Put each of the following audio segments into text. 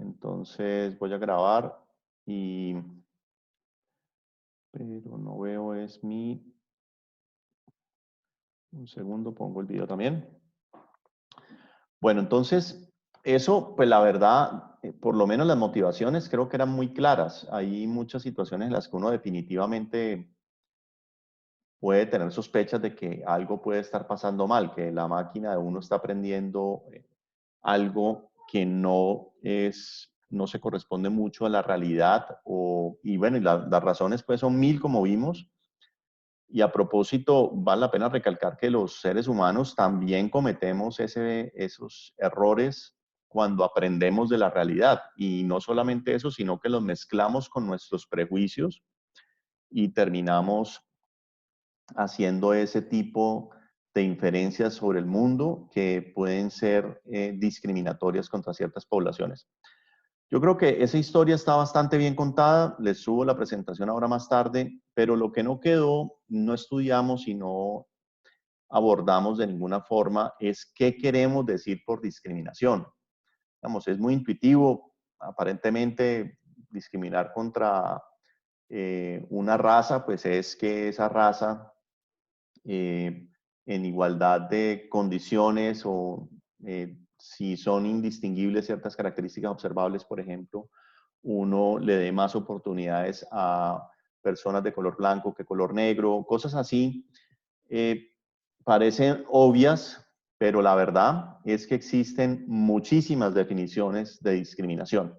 Entonces voy a grabar y, pero no veo es mi, un segundo, pongo el video también. Bueno, entonces eso, pues la verdad, por lo menos las motivaciones creo que eran muy claras. Hay muchas situaciones en las que uno definitivamente puede tener sospechas de que algo puede estar pasando mal, que la máquina de uno está aprendiendo algo que no es, no se corresponde mucho a la realidad, y bueno, y las razones pues son mil como vimos, y a propósito vale la pena recalcar que los seres humanos también cometemos esos errores cuando aprendemos de la realidad, y no solamente eso, sino que los mezclamos con nuestros prejuicios y terminamos haciendo ese tipo de inferencias sobre el mundo que pueden ser discriminatorias contra ciertas poblaciones. Yo creo que esa historia está bastante bien contada, les subo la presentación ahora más tarde, pero lo que no quedó, no estudiamos y no abordamos de ninguna forma es qué queremos decir por discriminación. Digamos, es muy intuitivo, aparentemente discriminar contra una raza, pues es que esa raza en igualdad de condiciones o si son indistinguibles ciertas características observables, por ejemplo, uno le dé más oportunidades a personas de color blanco que color negro, cosas así, eh, parecen obvias, pero la verdad es que existen muchísimas definiciones de discriminación.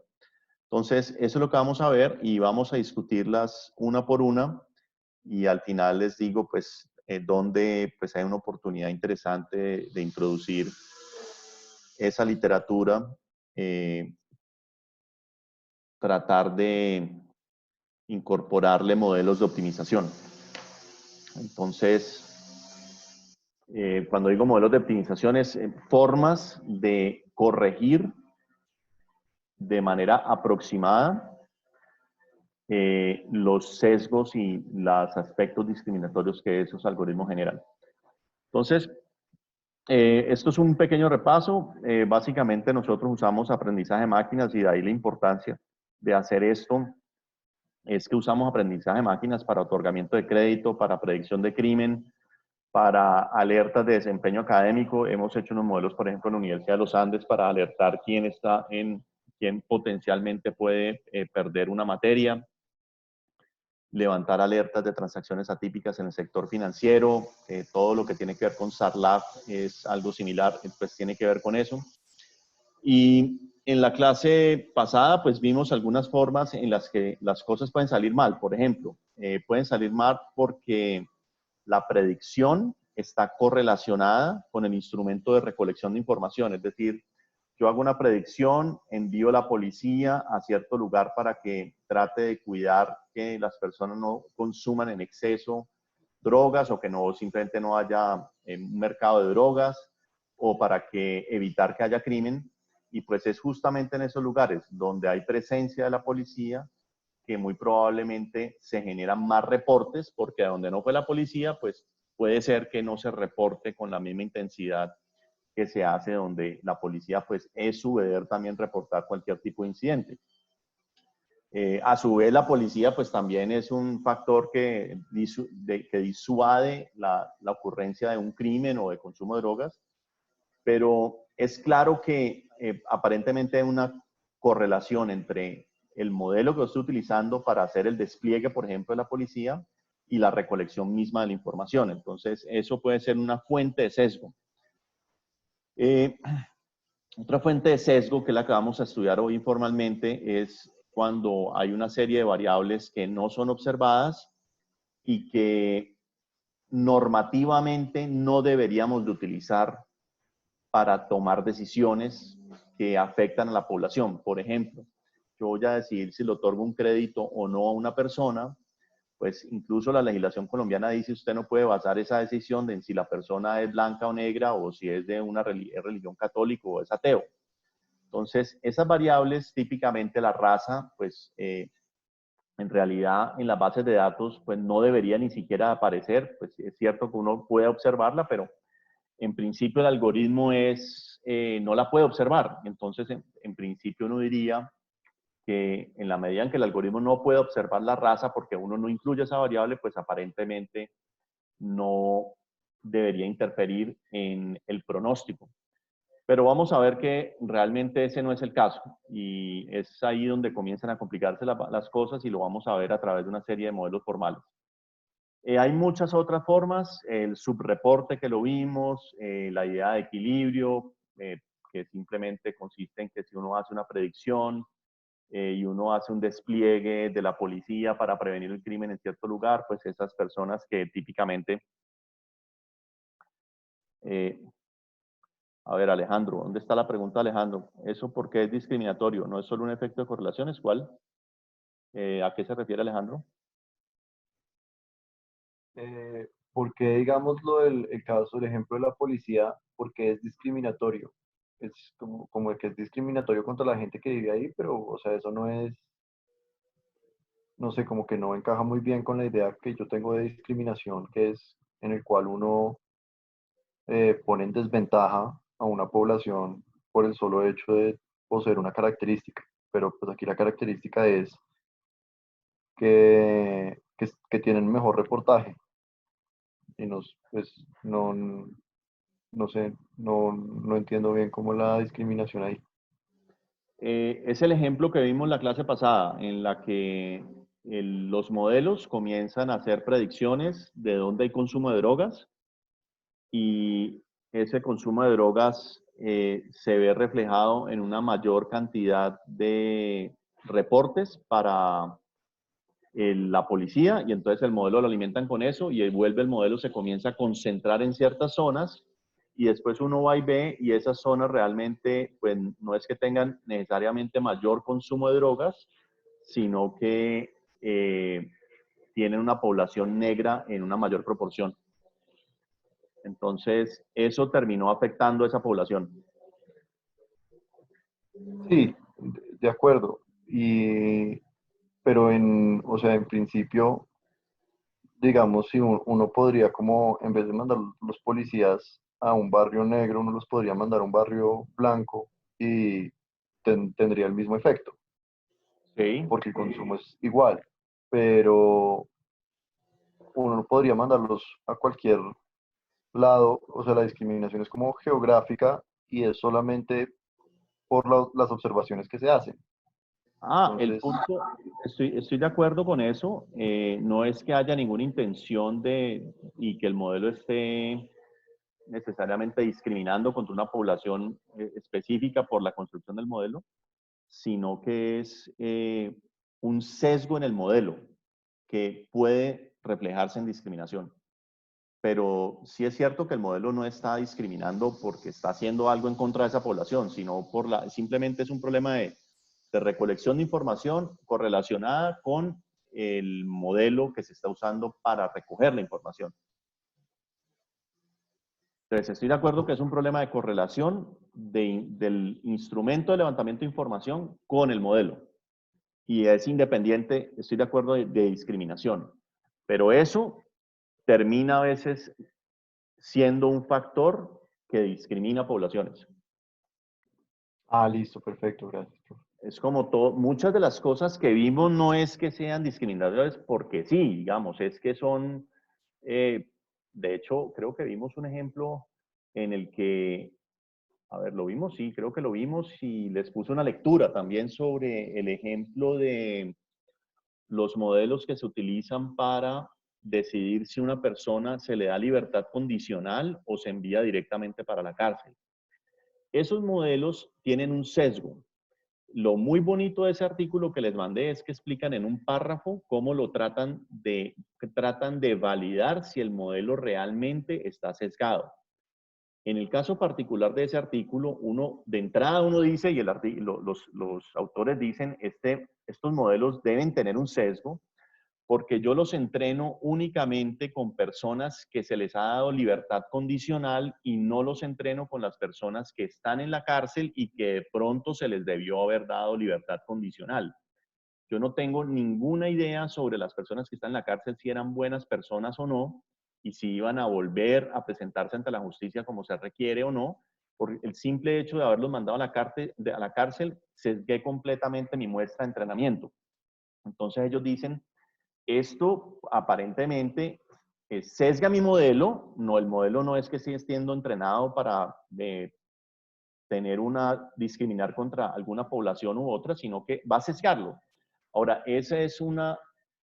Entonces, eso es lo que vamos a ver y vamos a discutirlas una por una y al final les digo, pues, donde pues, hay una oportunidad interesante de introducir esa literatura, eh, tratar de incorporarle modelos de optimización. Entonces, cuando digo modelos de optimización es formas de corregir de manera aproximada los sesgos y los aspectos discriminatorios que esos algoritmos generan. Entonces, esto es un pequeño repaso. Básicamente nosotros usamos aprendizaje de máquinas y de ahí la importancia de hacer esto. Es que usamos aprendizaje de máquinas para otorgamiento de crédito, para predicción de crimen, para alertas de desempeño académico. Hemos hecho unos modelos, por ejemplo, en la Universidad de los Andes para alertar quién potencialmente puede perder una materia, levantar alertas de transacciones atípicas en el sector financiero, todo lo que tiene que ver con SARLAF es algo similar, pues tiene que ver con eso. Y en la clase pasada, pues vimos algunas formas en las que las cosas pueden salir mal. Por ejemplo, pueden salir mal porque la predicción está correlacionada con el instrumento de recolección de información, es decir, yo hago una predicción, envío a la policía a cierto lugar para que trate de cuidar que las personas no consuman en exceso drogas o que no simplemente no haya un mercado de drogas o para que evitar que haya crimen. Y pues es justamente en esos lugares donde hay presencia de la policía que muy probablemente se generan más reportes porque a donde no fue la policía, pues puede ser que no se reporte con la misma intensidad que se hace donde la policía pues es su deber también reportar cualquier tipo de incidente. A su vez la policía pues también es un factor que disuade la ocurrencia de un crimen o de consumo de drogas, pero es claro que aparentemente hay una correlación entre el modelo que estoy utilizando para hacer el despliegue, por ejemplo, de la policía y la recolección misma de la información. Entonces, eso puede ser una fuente de sesgo. Otra fuente de sesgo, que es la que vamos a estudiar hoy informalmente, es cuando hay una serie de variables que no son observadas y que normativamente no deberíamos de utilizar para tomar decisiones que afectan a la población. Por ejemplo, yo voy a decidir si le otorgo un crédito o no a una persona, pues incluso la legislación colombiana dice usted no puede basar esa decisión en si la persona es blanca o negra o si es de una religión católica o es ateo. Entonces, esas variables, típicamente la raza, pues en realidad en las bases de datos, pues no debería ni siquiera aparecer. Pues es cierto que uno puede observarla, pero en principio el algoritmo no la puede observar. Entonces, en principio uno diría que en la medida en que el algoritmo no puede observar la raza porque uno no incluye esa variable, pues aparentemente no debería interferir en el pronóstico. Pero vamos a ver que realmente ese no es el caso y es ahí donde comienzan a complicarse las cosas y lo vamos a ver a través de una serie de modelos formales. Hay muchas otras formas, el subreporte que lo vimos, la idea de equilibrio, que simplemente consiste en que si uno hace una predicción y uno hace un despliegue de la policía para prevenir el crimen en cierto lugar, pues esas personas que típicamente... a ver, Alejandro, ¿dónde está la pregunta, Alejandro? ¿Eso por qué es discriminatorio? ¿No es solo un efecto de correlaciones? ¿Cuál? ¿A qué se refiere, Alejandro? Porque digamos el caso, el ejemplo de la policía, porque es discriminatorio. Es como que es discriminatorio contra la gente que vive ahí, pero, o sea, eso no es, no sé, como que no encaja muy bien con la idea que yo tengo de discriminación, que es en el cual uno pone en desventaja a una población por el solo hecho de poseer una característica. Pero pues aquí la característica es que tienen mejor reportaje y nos, pues, no sé, no entiendo bien cómo la discriminación ahí. Es el ejemplo que vimos la clase pasada, en la que los modelos comienzan a hacer predicciones de dónde hay consumo de drogas y ese consumo de drogas se ve reflejado en una mayor cantidad de reportes para la policía y entonces el modelo lo alimentan con eso y vuelve el modelo, se comienza a concentrar en ciertas zonas y después uno va y ve y esas zonas realmente pues no es que tengan necesariamente mayor consumo de drogas, sino que tienen una población negra en una mayor proporción. Entonces, eso terminó afectando a esa población. Sí, de acuerdo. Pero o sea, en principio, digamos, si uno podría como, en vez de mandar los policías a un barrio negro, uno los podría mandar a un barrio blanco y tendría el mismo efecto, Sí. porque el consumo es igual. Pero uno no podría mandarlos a cualquier lado, o sea, la discriminación es como geográfica y es solamente por las observaciones que se hacen. El Entonces, punto, estoy de acuerdo con eso. No es que haya ninguna intención y que el modelo esté necesariamente discriminando contra una población específica por la construcción del modelo, sino que es un sesgo en el modelo que puede reflejarse en discriminación. Pero sí es cierto que el modelo no está discriminando porque está haciendo algo en contra de esa población, sino simplemente es un problema de recolección de información correlacionada con el modelo que se está usando para recoger la información. Entonces, estoy de acuerdo que es un problema de correlación del instrumento de levantamiento de información con el modelo. Y es independiente, estoy de acuerdo, de discriminación. Pero eso termina a veces siendo un factor que discrimina poblaciones. listo, perfecto, gracias, profe. Es como todo, muchas de las cosas que vimos no es que sean discriminatorias porque sí, digamos, es que son, eh, de hecho, creo que vimos un ejemplo en el que, a ver, lo vimos, sí, creo que lo vimos y les puse una lectura también sobre el ejemplo de los modelos que se utilizan para decidir si una persona se le da libertad condicional o se envía directamente para la cárcel. Esos modelos tienen un sesgo. Lo muy bonito de ese artículo que les mandé es que explican en un párrafo cómo tratan de validar si el modelo realmente está sesgado. En el caso particular de ese artículo, de entrada uno dice, y los autores dicen, estos modelos deben tener un sesgo, porque yo los entreno únicamente con personas que se les ha dado libertad condicional y no los entreno con las personas que están en la cárcel y que de pronto se les debió haber dado libertad condicional. Yo no tengo ninguna idea sobre las personas que están en la cárcel, si eran buenas personas o no, y si iban a volver a presentarse ante la justicia como se requiere o no. Por el simple hecho de haberlos mandado a la cárcel, sesgué completamente mi muestra de entrenamiento. Entonces ellos dicen, esto aparentemente sesga mi modelo, no, el modelo no es que esté siendo entrenado para discriminar contra alguna población u otra, sino que va a sesgarlo. Ahora, esa es una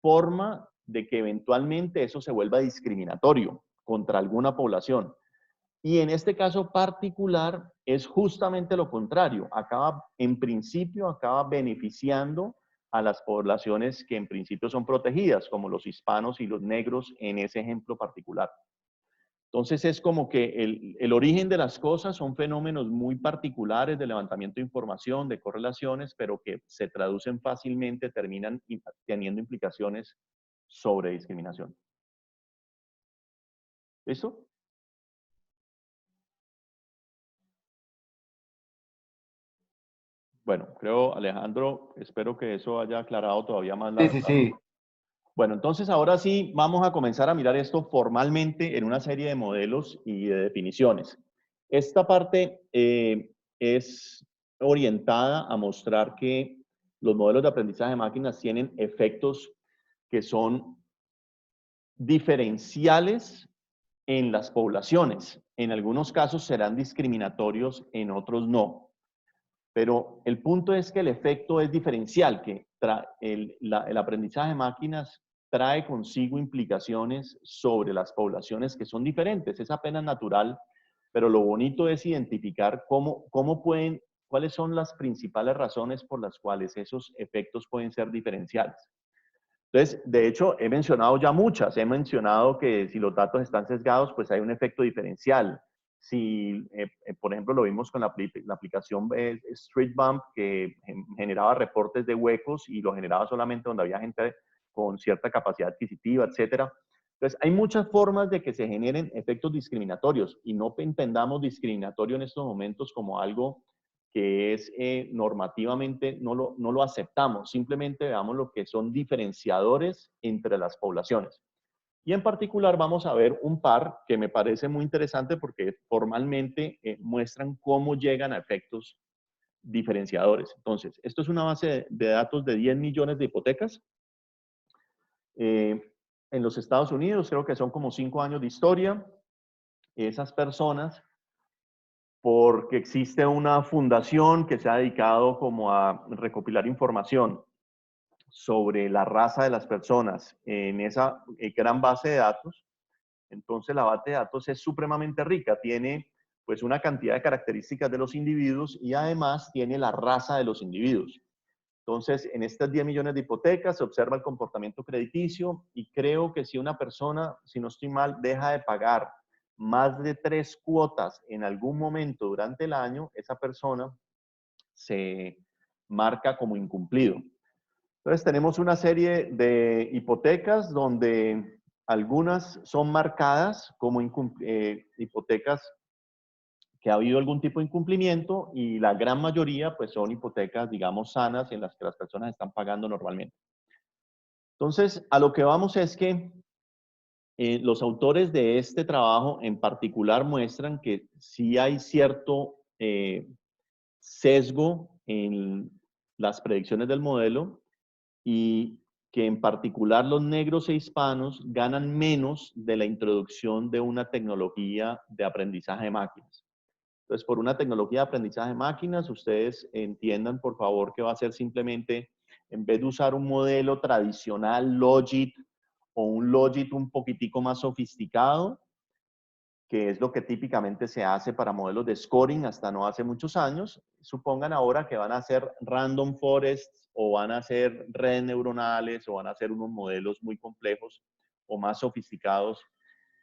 forma de que eventualmente eso se vuelva discriminatorio contra alguna población. Y en este caso particular es justamente lo contrario. En principio, acaba beneficiando a las poblaciones que en principio son protegidas, como los hispanos y los negros en ese ejemplo particular. Entonces es como que el origen de las cosas son fenómenos muy particulares de levantamiento de información, de correlaciones, pero que se traducen fácilmente, terminan teniendo implicaciones sobre discriminación. ¿Listo? Bueno, creo, Alejandro, espero que eso haya aclarado todavía más Sí, sí, sí. Bueno, entonces ahora sí vamos a comenzar a mirar esto formalmente en una serie de modelos y de definiciones. Esta parte es orientada a mostrar que los modelos de aprendizaje de máquinas tienen efectos que son diferenciales en las poblaciones. En algunos casos serán discriminatorios, en otros no. Pero el punto es que el efecto es diferencial, que el aprendizaje de máquinas trae consigo implicaciones sobre las poblaciones que son diferentes. Es apenas natural, pero lo bonito es identificar cuáles son las principales razones por las cuales esos efectos pueden ser diferenciales. Entonces, de hecho, he mencionado ya muchas. He mencionado que si los datos están sesgados, pues hay un efecto diferencial. Si, por ejemplo, lo vimos con la aplicación Street Bump, que generaba reportes de huecos y lo generaba solamente donde había gente con cierta capacidad adquisitiva, etcétera. Entonces, hay muchas formas de que se generen efectos discriminatorios y no entendamos discriminatorio en estos momentos como algo que es normativamente, no lo aceptamos, simplemente veamos lo que son diferenciadores entre las poblaciones. Y en particular vamos a ver un par que me parece muy interesante porque formalmente muestran cómo llegan a efectos diferenciadores. Entonces, esto es una base de datos de 10 millones de hipotecas. En los Estados Unidos creo que son como 5 años de historia. Esas personas, porque existe una fundación que se ha dedicado como a recopilar información sobre la raza de las personas en esa gran base de datos. Entonces la base de datos es supremamente rica, tiene pues una cantidad de características de los individuos y además tiene la raza de los individuos. Entonces, en estas 10 millones de hipotecas se observa el comportamiento crediticio y creo que si una persona, si no estoy mal, deja de pagar más de 3 cuotas en algún momento durante el año, esa persona se marca como incumplido. Entonces tenemos una serie de hipotecas donde algunas son marcadas como hipotecas que ha habido algún tipo de incumplimiento y la gran mayoría pues son hipotecas, digamos, sanas en las que las personas están pagando normalmente. Entonces, a lo que vamos es que los autores de este trabajo en particular muestran que sí hay cierto sesgo en las predicciones del modelo y que en particular los negros e hispanos ganan menos de la introducción de una tecnología de aprendizaje de máquinas. Entonces, por una tecnología de aprendizaje de máquinas, ustedes entiendan, por favor, que va a ser simplemente, en vez de usar un modelo tradicional, Logit, o un Logit un poquitico más sofisticado, que es lo que típicamente se hace para modelos de scoring hasta no hace muchos años, supongan ahora que van a hacer random forests o van a hacer redes neuronales o van a hacer unos modelos muy complejos o más sofisticados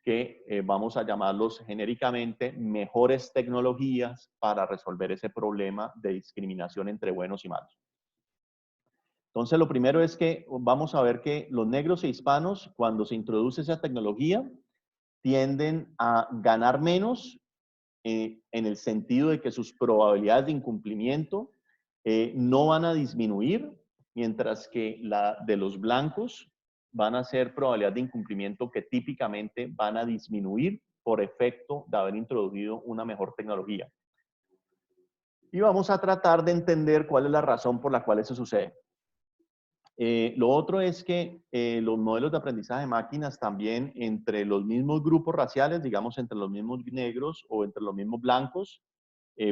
que vamos a llamarlos genéricamente mejores tecnologías para resolver ese problema de discriminación entre buenos y malos. Entonces, lo primero es que vamos a ver que los negros e hispanos, cuando se introduce esa tecnología, tienden a ganar menos en el sentido de que sus probabilidades de incumplimiento no van a disminuir, mientras que la de los blancos van a ser probabilidades de incumplimiento que típicamente van a disminuir por efecto de haber introducido una mejor tecnología. Y vamos a tratar de entender cuál es la razón por la cual eso sucede. Lo otro es que los modelos de aprendizaje de máquinas también entre los mismos grupos raciales, digamos entre los mismos negros o entre los mismos blancos,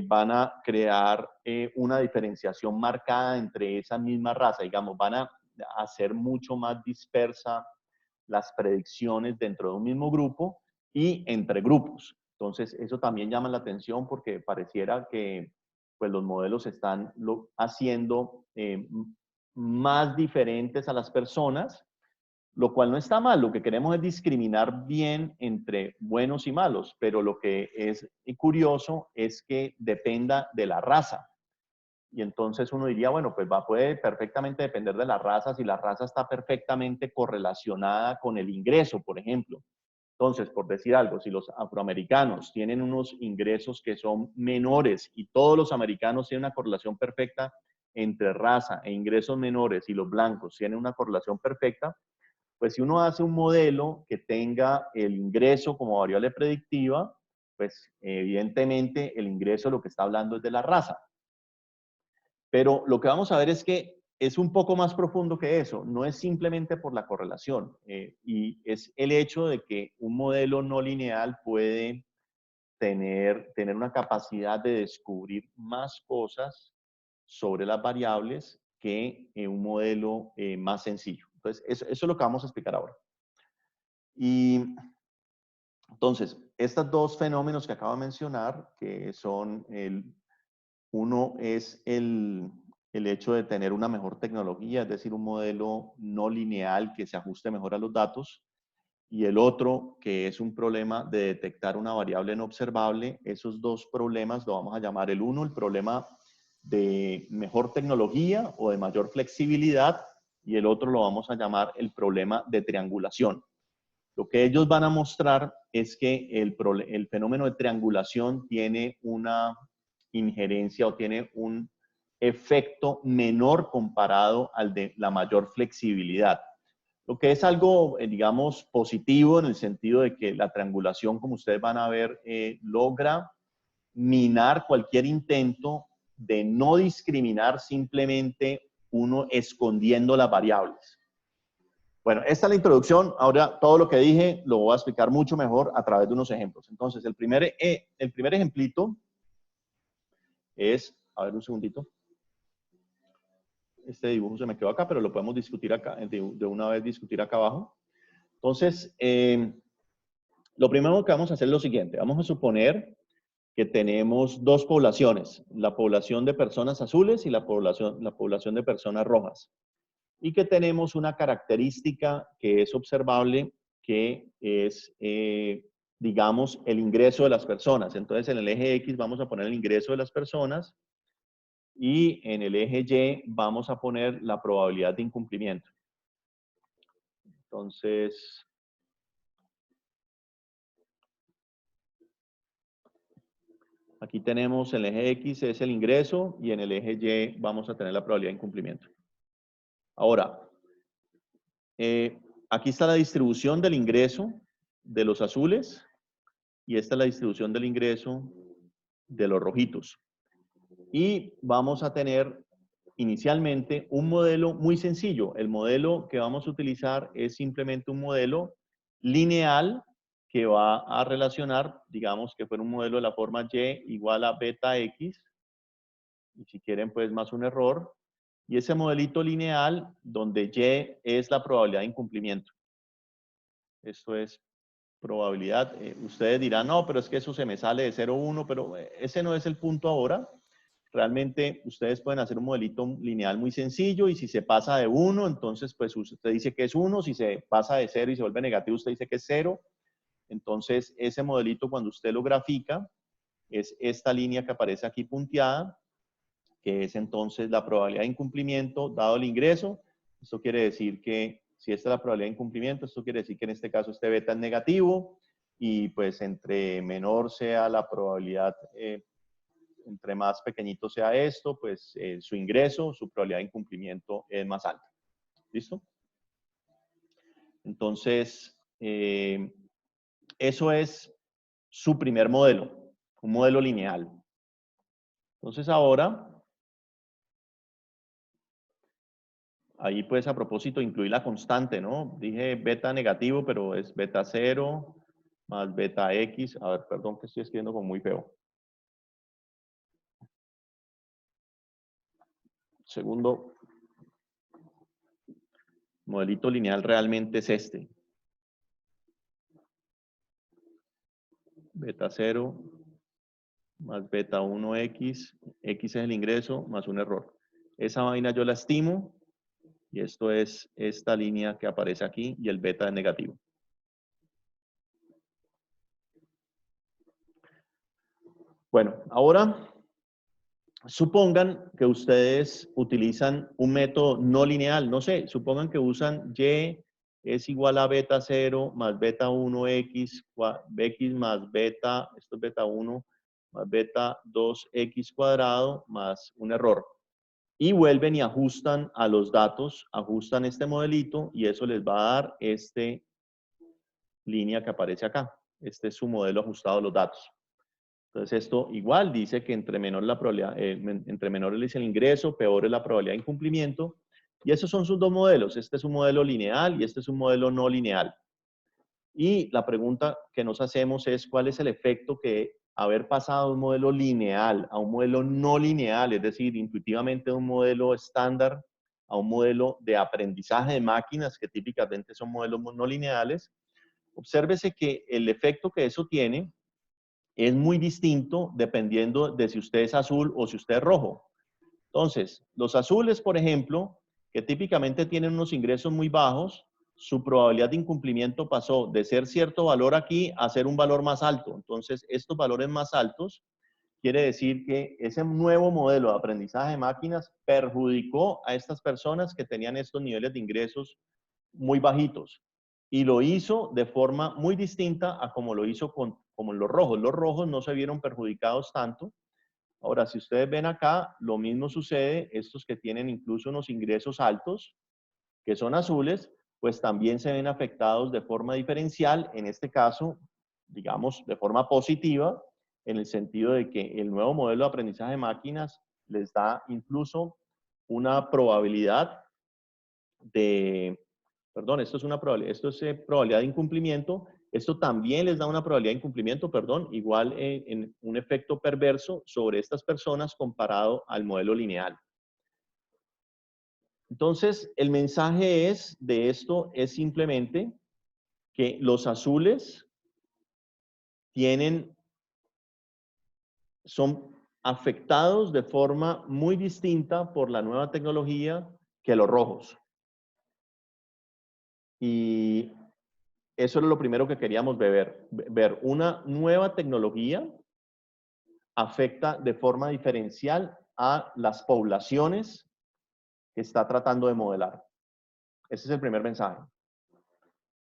van a crear una diferenciación marcada entre esa misma raza, digamos, van a hacer mucho más dispersa las predicciones dentro de un mismo grupo y entre grupos. Entonces, eso también llama la atención porque pareciera que pues, los modelos están haciendo más diferentes a las personas, lo cual no está mal. Lo que queremos es discriminar bien entre buenos y malos, pero lo que es curioso es que dependa de la raza. Y entonces uno diría, bueno, pues puede perfectamente depender de la raza si la raza está perfectamente correlacionada con el ingreso, por ejemplo. Entonces, por decir algo, si los afroamericanos tienen unos ingresos que son menores y todos los americanos tienen una correlación perfecta entre raza e ingresos menores y los blancos tienen una correlación perfecta, pues si uno hace un modelo que tenga el ingreso como variable predictiva, pues evidentemente el ingreso lo que está hablando es de la raza. Pero lo que vamos a ver es que es un poco más profundo que eso, no es simplemente por la correlación, y es el hecho de que un modelo no lineal puede tener una capacidad de descubrir más cosas sobre las variables que un modelo más sencillo. Entonces, eso es lo que vamos a explicar ahora. Y entonces, estos dos fenómenos que acabo de mencionar, que son uno es el hecho de tener una mejor tecnología, es decir, un modelo no lineal que se ajuste mejor a los datos, y el otro, que es un problema de detectar una variable no observable. Esos dos problemas lo vamos a llamar el uno, el problema de mejor tecnología o de mayor flexibilidad, y el otro lo vamos a llamar el problema de triangulación. Lo que ellos van a mostrar es que el fenómeno de triangulación tiene una injerencia o tiene un efecto menor comparado al de la mayor flexibilidad. Lo que es algo, digamos, positivo en el sentido de que la triangulación, como ustedes van a ver, logra minar cualquier intento de no discriminar simplemente uno escondiendo las variables. Bueno, esta es la introducción. Ahora todo lo que dije lo voy a explicar mucho mejor a través de unos ejemplos. Entonces, el primer ejemplito es, a ver un segundito. Este dibujo se me quedó acá, pero lo podemos discutir acá, de una vez discutir acá abajo. Entonces, lo primero que vamos a hacer es lo siguiente. Vamos a suponer que tenemos dos poblaciones, la población de personas azules y la población de personas rojas. Y que tenemos una característica que es observable, que es, digamos, el ingreso de las personas. Entonces, en el eje X vamos a poner el ingreso de las personas y en el eje Y vamos a poner la probabilidad de incumplimiento. Entonces, aquí tenemos el eje X es el ingreso y en el eje Y vamos a tener la probabilidad de incumplimiento. Ahora, aquí está la distribución del ingreso de los azules y esta es la distribución del ingreso de los rojitos. Y vamos a tener inicialmente un modelo muy sencillo. El modelo que vamos a utilizar es simplemente un modelo lineal que va a relacionar, digamos que fuera un modelo de la forma Y igual a beta X, y si quieren pues más un error, y ese modelito lineal donde Y es la probabilidad de incumplimiento. Esto es probabilidad. Ustedes dirán, no, pero es que eso se me sale de 0,1, pero ese no es el punto ahora. Realmente ustedes pueden hacer un modelito lineal muy sencillo y si se pasa de 1, entonces pues usted dice que es 1, si se pasa de 0 y se vuelve negativo, usted dice que es 0. Entonces ese modelito cuando usted lo grafica es esta línea que aparece aquí punteada, que es entonces la probabilidad de incumplimiento dado el ingreso. Esto quiere decir que si esta es la probabilidad de incumplimiento, esto quiere decir que en este caso este beta es negativo y pues entre menor sea la probabilidad, entre más pequeñito sea esto, pues su ingreso, su probabilidad de incumplimiento es más alta. ¿Listo? Entonces, eso es su primer modelo, un modelo lineal. Entonces ahora, ahí pues a propósito incluí la constante, ¿no? Dije beta negativo, pero es beta 0 más beta x. A ver, perdón que estoy escribiendo como muy feo. Segundo modelito lineal realmente es este. Beta 0 más beta 1x, x es el ingreso, más un error. Esa vaina yo la estimo, y esto es esta línea que aparece aquí, y el beta es negativo. Bueno, ahora supongan que ustedes utilizan un método no lineal, no sé, supongan que usan y es igual a beta 0 más beta 1x, x más beta, esto es beta 1, más beta 2x cuadrado más un error. Y vuelven y ajustan a los datos, ajustan este modelito y eso les va a dar esta línea que aparece acá. Este es su modelo ajustado a los datos. Entonces esto igual dice que entre menor la probabilidad, entre menor es el ingreso, peor es la probabilidad de incumplimiento. Y esos son sus dos modelos. Este es un modelo lineal y este es un modelo no lineal. Y la pregunta que nos hacemos es cuál es el efecto que haber pasado de un modelo lineal a un modelo no lineal, es decir, intuitivamente de un modelo estándar a un modelo de aprendizaje de máquinas, que típicamente son modelos no lineales. Obsérvese que el efecto que eso tiene es muy distinto dependiendo de si usted es azul o si usted es rojo. Entonces, los azules, por ejemplo, que típicamente tienen unos ingresos muy bajos, su probabilidad de incumplimiento pasó de ser cierto valor aquí a ser un valor más alto. Entonces, estos valores más altos quiere decir que ese nuevo modelo de aprendizaje de máquinas perjudicó a estas personas que tenían estos niveles de ingresos muy bajitos. Y lo hizo de forma muy distinta a como lo hizo como los rojos. Los rojos no se vieron perjudicados tanto. Ahora, si ustedes ven acá, lo mismo sucede, estos que tienen incluso unos ingresos altos, que son azules, pues también se ven afectados de forma diferencial, en este caso, digamos, de forma positiva, en el sentido de que el nuevo modelo de aprendizaje de máquinas les da incluso una probabilidad de, perdón, esto es una probabilidad, esto es probabilidad de incumplimiento, esto también les da una probabilidad de incumplimiento, perdón, igual en un efecto perverso sobre estas personas comparado al modelo lineal. Entonces, el mensaje de esto es simplemente que los azules son afectados de forma muy distinta por la nueva tecnología que los rojos. Y eso es lo primero que queríamos ver. Una nueva tecnología afecta de forma diferencial a las poblaciones que está tratando de modelar. Ese es el primer mensaje.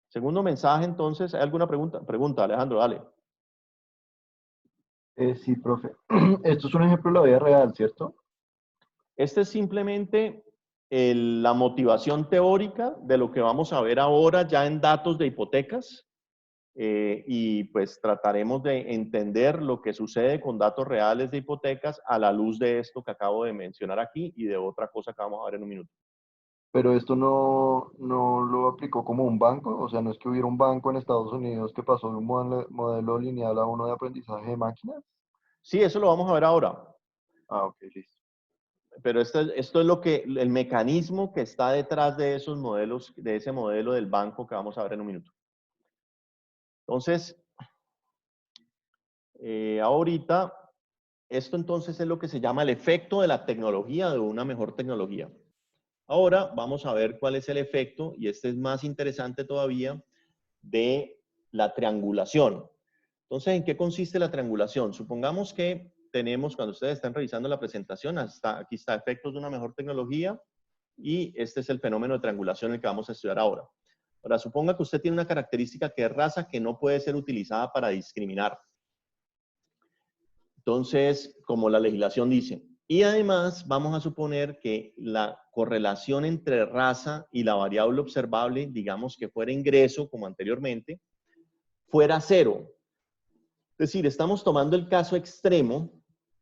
Segundo mensaje, entonces, ¿hay alguna pregunta? Pregunta, Alejandro, dale. Sí, profe. Esto es un ejemplo de la vida real, ¿cierto? Este es simplemente la motivación teórica de lo que vamos a ver ahora ya en datos de hipotecas. Y pues trataremos de entender lo que sucede con datos reales de hipotecas a la luz de esto que acabo de mencionar aquí y de otra cosa que vamos a ver en un minuto. Pero esto no lo aplicó como un banco, o sea, no es que hubiera un banco en Estados Unidos que pasó de un modelo lineal a uno de aprendizaje de máquinas. Sí, eso lo vamos a ver ahora. Ah, ok, listo. Pero esto es lo que, el mecanismo que está detrás de esos modelos, de ese modelo del banco que vamos a ver en un minuto. Entonces, ahorita, esto entonces es lo que se llama el efecto de la tecnología, de una mejor tecnología. Ahora vamos a ver cuál es el efecto, y este es más interesante todavía, de la triangulación. Entonces, ¿en qué consiste la triangulación? Supongamos que tenemos, cuando ustedes están revisando la presentación, aquí está efectos de una mejor tecnología, y este es el fenómeno de triangulación el que vamos a estudiar ahora. Ahora, suponga que usted tiene una característica que es raza que no puede ser utilizada para discriminar. Entonces, como la legislación dice, Y además vamos a suponer que la correlación entre raza y la variable observable, digamos que fuera ingreso, como anteriormente, fuera cero. Es decir, estamos tomando el caso extremo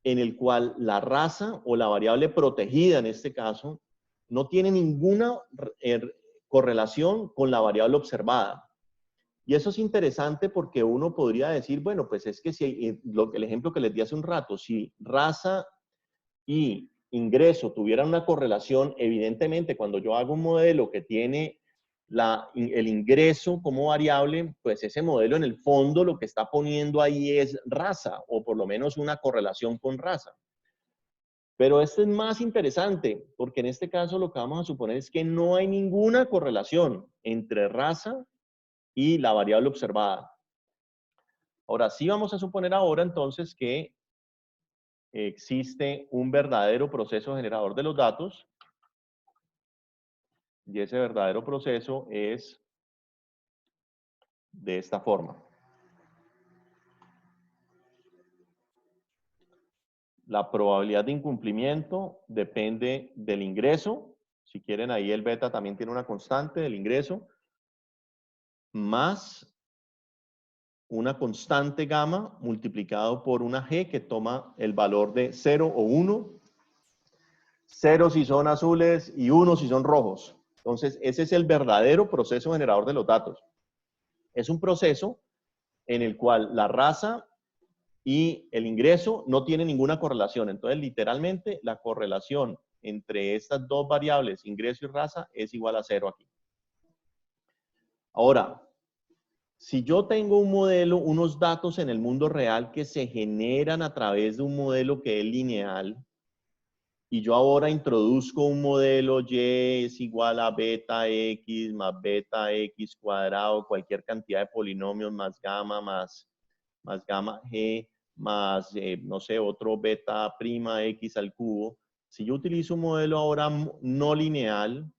en el cual la raza o la variable protegida, en este caso, no tiene ninguna correlación con la variable observada. Y eso es interesante porque uno podría decir, bueno, pues es que si el ejemplo que les di hace un rato, si raza y ingreso tuvieran una correlación, evidentemente cuando yo hago un modelo que tiene el ingreso como variable, pues ese modelo en el fondo lo que está poniendo ahí es raza, o por lo menos una correlación con raza. Pero esto es más interesante, porque en este caso lo que vamos a suponer es que no hay ninguna correlación entre raza y la variable observada. Ahora sí vamos a suponer ahora entonces que existe un verdadero proceso generador de los datos, y ese verdadero proceso es de esta forma. La probabilidad de incumplimiento depende del ingreso. Si quieren, ahí el beta también tiene una constante del ingreso, más una constante gamma multiplicado por una g que toma el valor de 0 o 1. 0 si son azules y 1 si son rojos. Entonces, ese es el verdadero proceso generador de los datos. Es un proceso en el cual la raza y el ingreso no tienen ninguna correlación. Entonces, literalmente, la correlación entre estas dos variables, ingreso y raza, es igual a 0 aquí. Ahora, si yo tengo un modelo, unos datos en el mundo real que se generan a través de un modelo que es lineal, y yo ahora introduzco un modelo y es igual a beta x más beta x cuadrado, cualquier cantidad de polinomios más gamma g, más, no sé, otro beta prima x al cubo. Si yo utilizo un modelo ahora no lineal,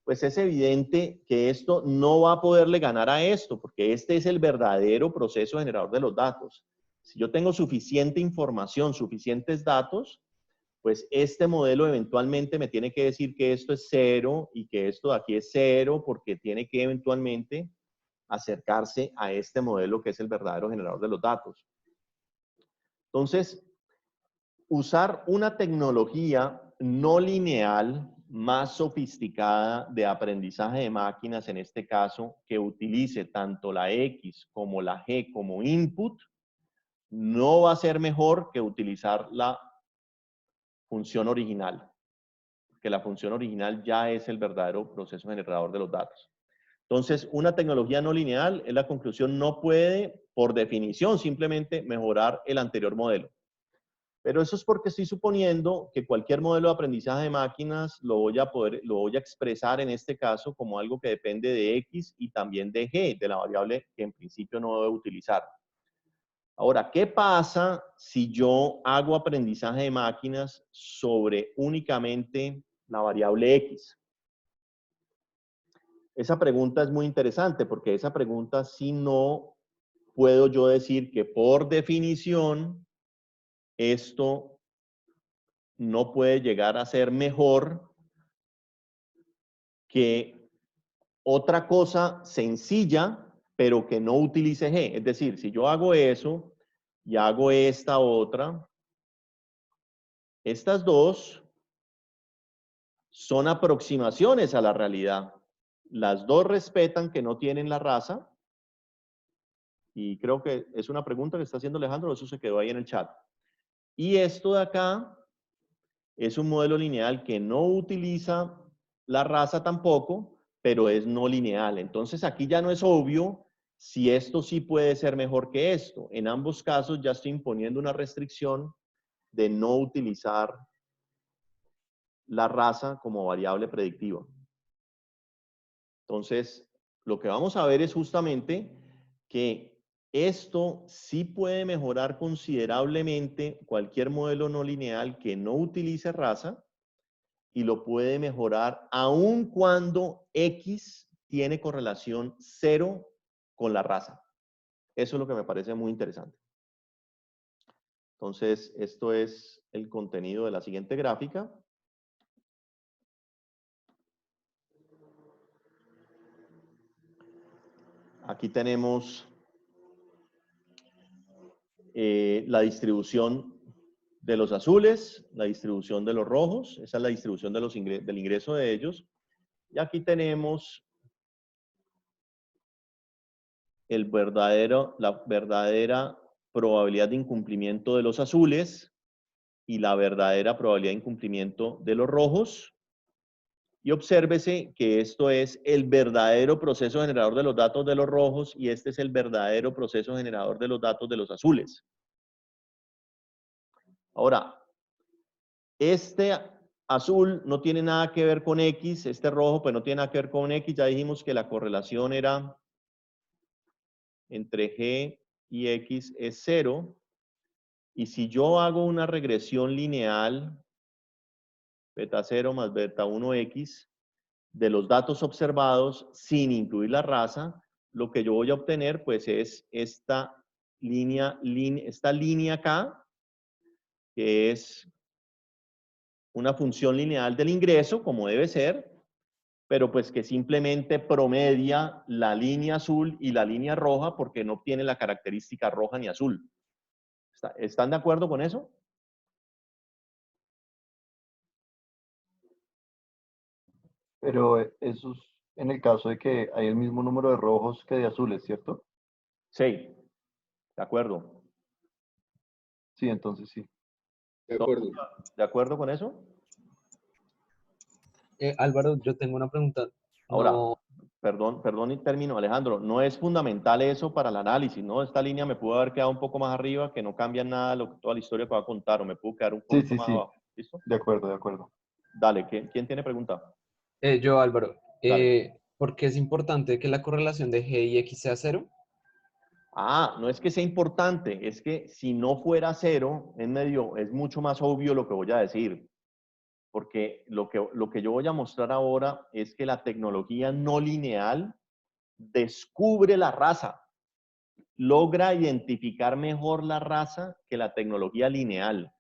pues es evidente que esto no va a poderle ganar a esto, porque este es el verdadero proceso generador de los datos. Si yo tengo suficiente información, suficientes datos, pues este modelo eventualmente me tiene que decir que esto es 0 y que esto de aquí es 0, porque tiene que eventualmente acercarse a este modelo que es el verdadero generador de los datos. Entonces, usar una tecnología no lineal más sofisticada de aprendizaje de máquinas, en este caso, que utilice tanto la X como la G como input, no va a ser mejor que utilizar la función original, que la función original ya es el verdadero proceso generador de los datos. Entonces, una tecnología no lineal, en la conclusión, no puede, por definición, simplemente mejorar el anterior modelo. Pero eso es porque estoy suponiendo que cualquier modelo de aprendizaje de máquinas lo voy a expresar en este caso como algo que depende de X y también de G, de la variable que en principio no debo utilizar. Ahora, ¿qué pasa si yo hago aprendizaje de máquinas sobre únicamente la variable X? Esa pregunta es muy interesante porque esa pregunta sí no puedo yo decir que por definición esto no puede llegar a ser mejor que otra cosa sencilla, pero que no utilice G. Es decir, si yo hago eso y hago esta otra, estas dos son aproximaciones a la realidad. Las dos respetan que no tienen la raza, y creo que es una pregunta que está haciendo Alejandro, eso se quedó ahí en el chat. Y esto de acá es un modelo lineal que no utiliza la raza tampoco, pero es no lineal. Entonces aquí ya no es obvio si esto sí puede ser mejor que esto. En ambos casos ya estoy imponiendo una restricción de no utilizar la raza como variable predictiva. Entonces, lo que vamos a ver es justamente que esto sí puede mejorar considerablemente cualquier modelo no lineal que no utilice raza, y lo puede mejorar aun cuando X tiene correlación 0 con la raza. Eso es lo que me parece muy interesante. Entonces, esto es el contenido de la siguiente gráfica. Aquí tenemos la distribución de los azules, la distribución de los rojos, esa es la distribución de del ingreso de ellos. Y aquí tenemos la verdadera probabilidad de incumplimiento de los azules y la verdadera probabilidad de incumplimiento de los rojos. Y obsérvese que esto es el verdadero proceso generador de los datos de los rojos y este es el verdadero proceso generador de los datos de los azules. Ahora, este azul no tiene nada que ver con X, este rojo pues no tiene nada que ver con X, ya dijimos que la correlación era entre G y X es 0. Y si yo hago una regresión lineal, beta 0 más beta 1X, de los datos observados sin incluir la raza, lo que yo voy a obtener pues es esta línea acá, que es una función lineal del ingreso, como debe ser, pero pues que simplemente promedia la línea azul y la línea roja porque no tiene la característica roja ni azul. ¿Están de acuerdo con eso? Pero eso es en el caso de que hay el mismo número de rojos que de azules, ¿cierto? Sí, de acuerdo. Sí, entonces sí. De acuerdo. ¿De acuerdo con eso? Álvaro, yo tengo una pregunta. Ahora, No, perdón y termino, Alejandro, no es fundamental eso para el análisis, ¿no? Esta línea me pudo haber quedado un poco más arriba, que no cambia nada toda la historia que va a contar, o me pudo quedar un Sí, poquito sí, más sí. abajo. ¿Listo? De acuerdo, de acuerdo. Dale, ¿quién tiene pregunta? yo, Álvaro, Dale. ¿por qué es importante que la correlación de G y X sea 0? Ah, no es que sea importante, es que si no fuera 0, es mucho más obvio lo que voy a decir. Porque lo que yo voy a mostrar ahora es que la tecnología no lineal descubre la raza, logra identificar mejor la raza que la tecnología lineal.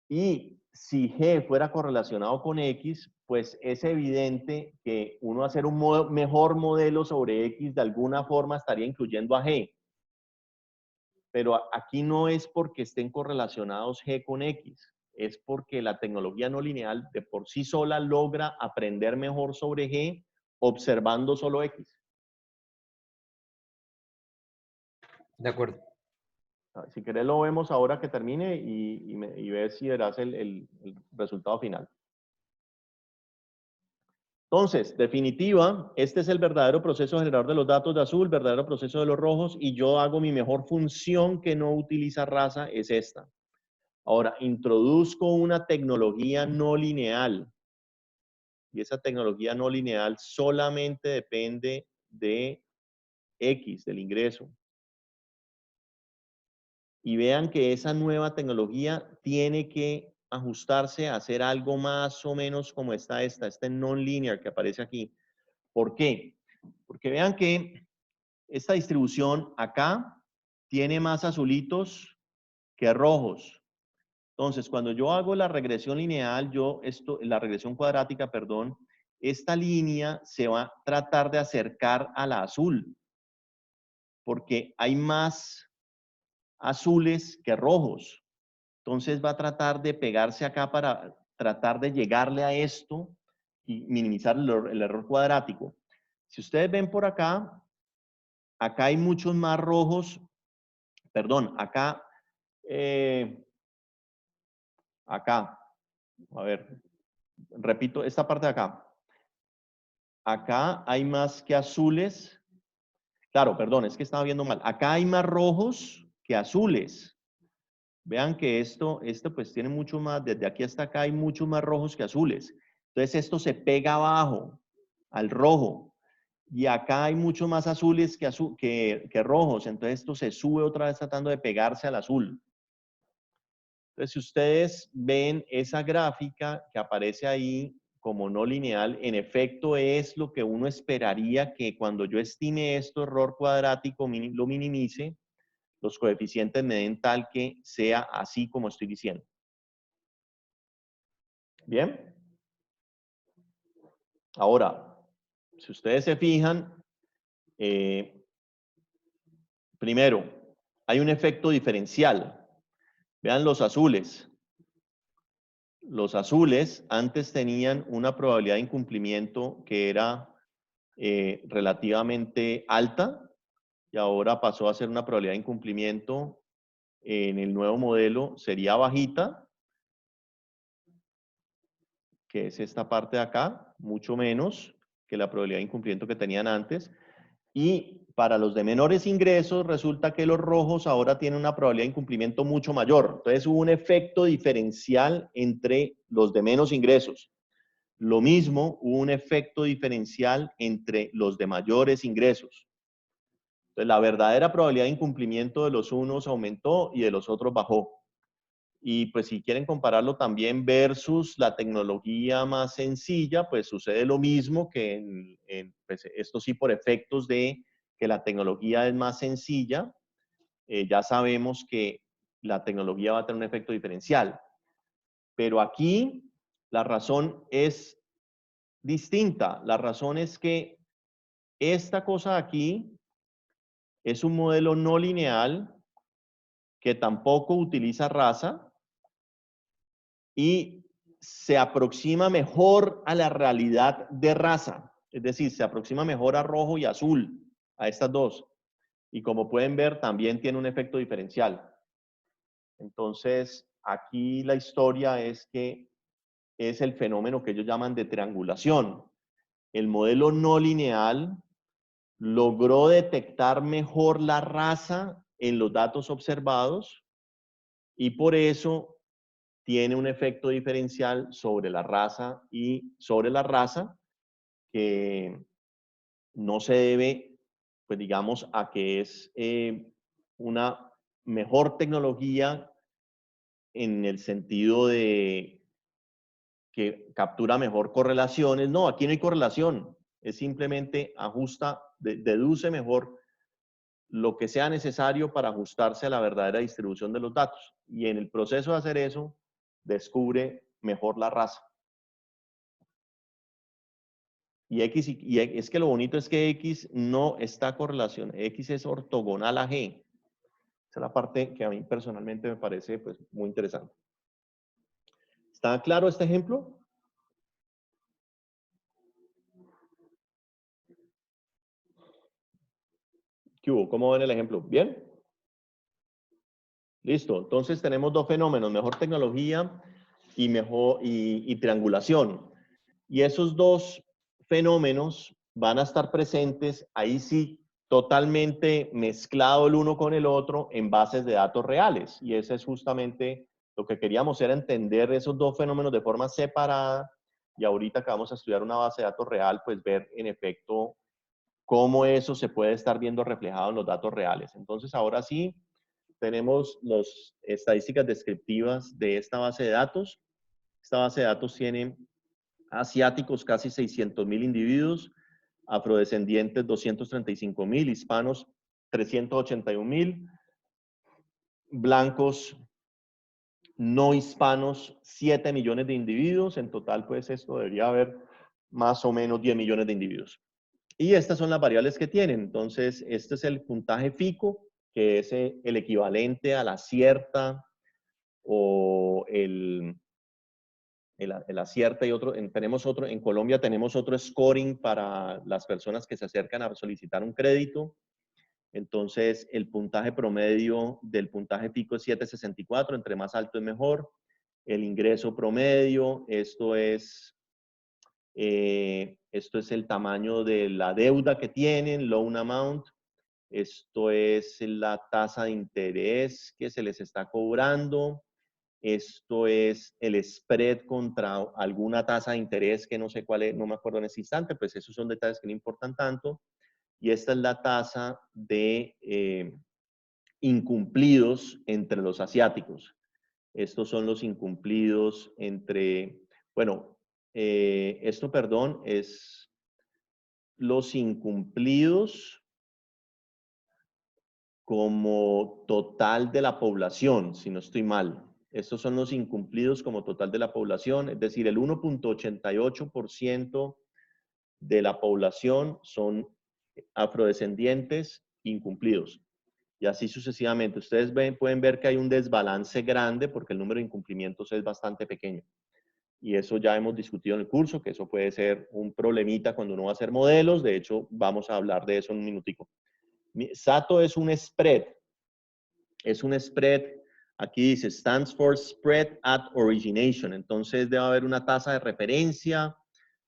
Y si G fuera correlacionado con X, pues es evidente que uno hacer un mejor modelo sobre X de alguna forma estaría incluyendo a G. Pero aquí no es porque estén correlacionados G con X, es porque la tecnología no lineal de por sí sola logra aprender mejor sobre G observando solo X. De acuerdo. Si querés lo vemos ahora que termine y ves si verás el resultado final. Entonces, definitiva, este es el verdadero proceso generador de los datos de azul, verdadero proceso de los rojos, y yo hago mi mejor función que no utiliza raza, es esta. Ahora, introduzco una tecnología no lineal, y esa tecnología no lineal solamente depende de X, del ingreso. Y vean que esa nueva tecnología tiene que ajustarse a hacer algo más o menos como está este non-linear que aparece aquí. ¿Por qué? Porque vean que esta distribución acá tiene más azulitos que rojos. Entonces, cuando yo hago la regresión lineal, la regresión cuadrática, perdón, esta línea se va a tratar de acercar a la azul, porque hay más azules que rojos. Entonces va a tratar de pegarse acá para tratar de llegarle a esto y minimizar el error cuadrático. Si ustedes ven por acá, acá hay muchos más rojos, perdón, acá, a ver, repito, esta parte de acá. Acá hay más que azules. Claro, perdón, es que estaba viendo mal. Acá hay más rojos que azules. Vean que esto pues tiene mucho más, desde aquí hasta acá hay muchos más rojos que azules. Entonces esto se pega abajo al rojo. Y acá hay mucho más azules que rojos. Entonces esto se sube otra vez tratando de pegarse al azul. Entonces si ustedes ven esa gráfica que aparece ahí como no lineal, en efecto es lo que uno esperaría que cuando yo estime esto, error cuadrático, lo minimice. los coeficientes me den tal que sea así como estoy diciendo. Bien. Ahora, si ustedes se fijan, primero, hay un efecto diferencial. Vean los azules. Los azules antes tenían una probabilidad de incumplimiento que era relativamente alta y ahora pasó a ser una probabilidad de incumplimiento en el nuevo modelo sería bajita, que es esta parte de acá, mucho menos que la probabilidad de incumplimiento que tenían antes. Y para los de menores ingresos, resulta que los rojos ahora tienen una probabilidad de incumplimiento mucho mayor. Entonces hubo un efecto diferencial entre los de menos ingresos. Lo mismo, hubo un efecto diferencial entre los de mayores ingresos. Entonces la verdadera probabilidad de incumplimiento de los unos aumentó y de los otros bajó. Y pues si quieren compararlo también versus la tecnología más sencilla, pues sucede lo mismo que pues esto sí por efectos de que la tecnología es más sencilla, ya sabemos que la tecnología va a tener un efecto diferencial. Pero aquí la razón es distinta. La razón es que esta cosa de aquí es un modelo no lineal que tampoco utiliza raza y se aproxima mejor a la realidad de raza. Es decir, se aproxima mejor a rojo y azul, a estas dos. Y como pueden ver, también tiene un efecto diferencial. Entonces, aquí la historia es que es el fenómeno que ellos llaman de triangulación. El modelo no lineal logró detectar mejor la raza en los datos observados y por eso tiene un efecto diferencial sobre la raza que no se debe, pues digamos, a que es una mejor tecnología en el sentido de que captura mejor correlaciones. No, aquí no hay correlación, es simplemente ajusta, deduce mejor lo que sea necesario para ajustarse a la verdadera distribución de los datos. Y en el proceso de hacer eso, descubre mejor la raza. Y es que lo bonito es que X no está correlación, X es ortogonal a G. Esa es la parte que a mí personalmente me parece pues, muy interesante. ¿Está claro este ejemplo? ¿Qué hubo? ¿Cómo ven el ejemplo? ¿Bien? Listo. Entonces tenemos dos fenómenos, mejor tecnología y triangulación. Y esos dos fenómenos van a estar presentes, ahí sí, totalmente mezclado el uno con el otro en bases de datos reales. Y ese es justamente lo que queríamos, era entender esos dos fenómenos de forma separada. Y ahorita que vamos a estudiar una base de datos real, pues ver en efecto cómo eso se puede estar viendo reflejado en los datos reales. Entonces, ahora sí, tenemos las estadísticas descriptivas de esta base de datos. Esta base de datos tiene asiáticos casi 600.000 individuos, afrodescendientes 235.000, hispanos 381.000, blancos no hispanos 7 millones de individuos. En total, pues esto debería haber más o menos 10 millones de individuos. Y estas son las variables que tienen. Entonces, este es el puntaje FICO, que es el equivalente a la cierta o el acierta y otro, tenemos otro, en Colombia tenemos otro scoring para las personas que se acercan a solicitar un crédito. Entonces, el puntaje promedio del puntaje FICO es 764, entre más alto es mejor. El ingreso promedio, esto es el tamaño de la deuda que tienen, loan amount. Esto es la tasa de interés que se les está cobrando. Esto es el spread contra alguna tasa de interés que no sé cuál es, no me acuerdo en ese instante, pues esos son detalles que no importan tanto. Y esta es la tasa de incumplidos entre los asiáticos. Estos son los incumplidos entre, bueno, esto, perdón, es los incumplidos como total de la población, si no estoy mal. Estos son los incumplidos como total de la población, es decir, el 1.88% de la población son afrodescendientes incumplidos. Y así sucesivamente. Ustedes pueden ver que hay un desbalance grande porque el número de incumplimientos es bastante pequeño. Y eso ya hemos discutido en el curso, que eso puede ser un problemita cuando uno va a hacer modelos. De hecho, vamos a hablar de eso en un minutico. SATO es un spread. Es un spread, aquí dice, stands for Spread at Origination. Entonces debe haber una tasa de referencia,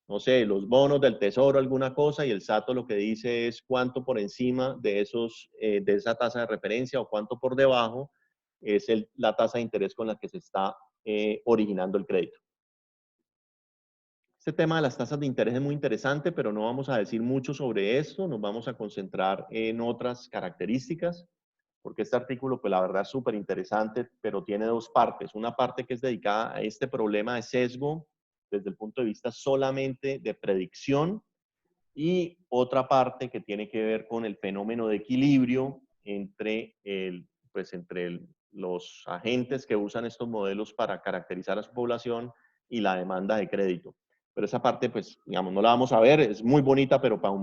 no sé, los bonos del tesoro, alguna cosa, y el SATO lo que dice es cuánto por encima de, de esa tasa de referencia o cuánto por debajo es la tasa de interés con la que se está originando el crédito. Este tema de las tasas de interés es muy interesante, pero no vamos a decir mucho sobre esto, nos vamos a concentrar en otras características, porque este artículo, pues la verdad es súper interesante, pero tiene dos partes. Una parte que es dedicada a este problema de sesgo desde el punto de vista solamente de predicción y otra parte que tiene que ver con el fenómeno de equilibrio entre, los agentes que usan estos modelos para caracterizar a su población y la demanda de crédito. Pero esa parte, pues, digamos, no la vamos a ver, es muy bonita, pero para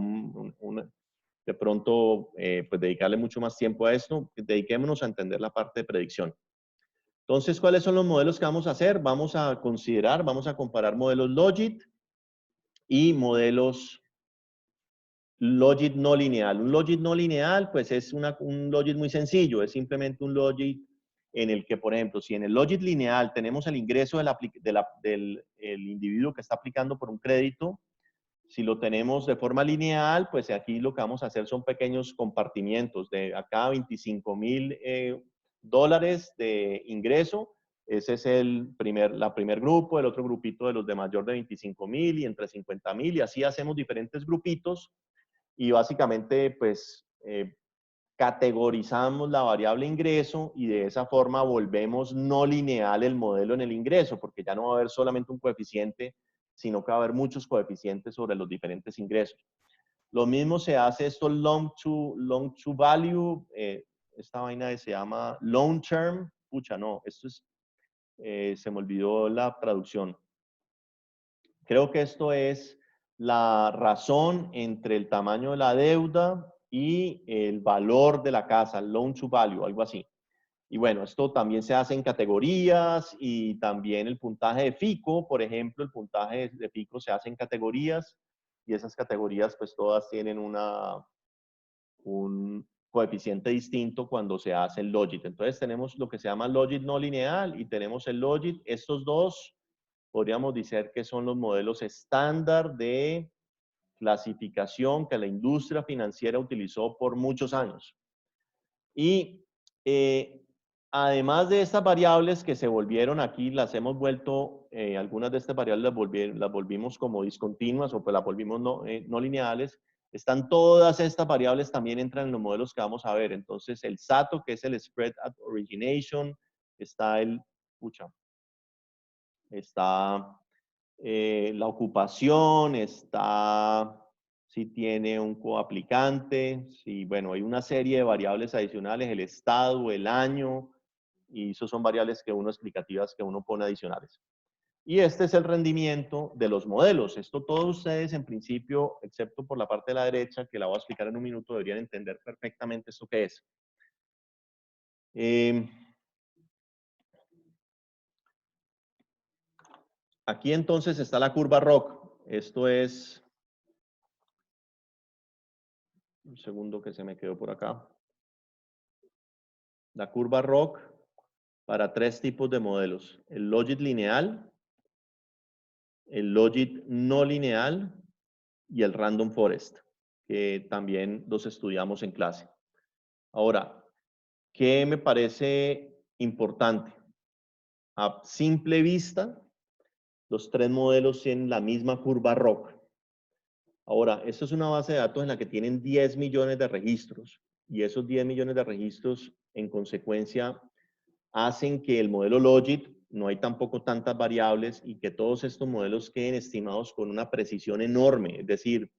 de pronto, pues dedicarle mucho más tiempo a esto, dediquémonos a entender la parte de predicción. Entonces, ¿cuáles son los modelos que vamos a hacer? Vamos a comparar modelos Logit y modelos Logit no lineal. Un Logit no lineal, pues es un Logit muy sencillo, es simplemente un Logit en el que, por ejemplo, si en el Logit lineal tenemos el ingreso del individuo que está aplicando por un crédito, si lo tenemos de forma lineal, pues aquí lo que vamos a hacer son pequeños compartimientos de acá $25,000 de ingreso. Ese es la primer grupo, el otro grupito de los de mayor de 25,000 y entre 50,000 y así hacemos diferentes grupitos y básicamente pues categorizamos la variable ingreso y de esa forma volvemos no lineal el modelo en el ingreso, porque ya no va a haber solamente un coeficiente, sino que va a haber muchos coeficientes sobre los diferentes ingresos. Lo mismo se hace esto long to value, esta vaina que se llama long term, pucha, no, esto es, se me olvidó la traducción. Creo que esto es la razón entre el tamaño de la deuda y el valor de la casa, loan to value, algo así. Y bueno, esto también se hace en categorías y también el puntaje de FICO, por ejemplo, el puntaje de FICO se hace en categorías y esas categorías pues todas tienen un coeficiente distinto cuando se hace el Logit. Entonces tenemos lo que se llama Logit no lineal y tenemos el Logit. Estos dos podríamos decir que son los modelos estándar de clasificación que la industria financiera utilizó por muchos años. Y además de estas variables que se volvieron aquí, las hemos vuelto, algunas de estas variables las volvimos como discontinuas o pues las volvimos no lineales. Están todas estas variables también entran en los modelos que vamos a ver. Entonces el SATO, que es el Spread at Origination, está está la ocupación, está si tiene un coaplicante, si, bueno, hay una serie de variables adicionales, el estado, el año, y eso son variables explicativas que uno pone adicionales. Y este es el rendimiento de los modelos. Esto todos ustedes en principio, excepto por la parte de la derecha, que la voy a explicar en un minuto, deberían entender perfectamente esto que es. Aquí entonces está la curva ROC. Esto es... Un segundo que se me quedó por acá. La curva ROC para tres tipos de modelos. El Logit lineal, el Logit no lineal y el Random Forest, que también los estudiamos en clase. Ahora, ¿qué me parece importante? A simple vista, los tres modelos tienen la misma curva ROC. Ahora, esto es una base de datos en la que tienen 10 millones de registros y esos 10 millones de registros, en consecuencia, hacen que el modelo Logit no hay tampoco tantas variables y que todos estos modelos queden estimados con una precisión enorme. Es decir,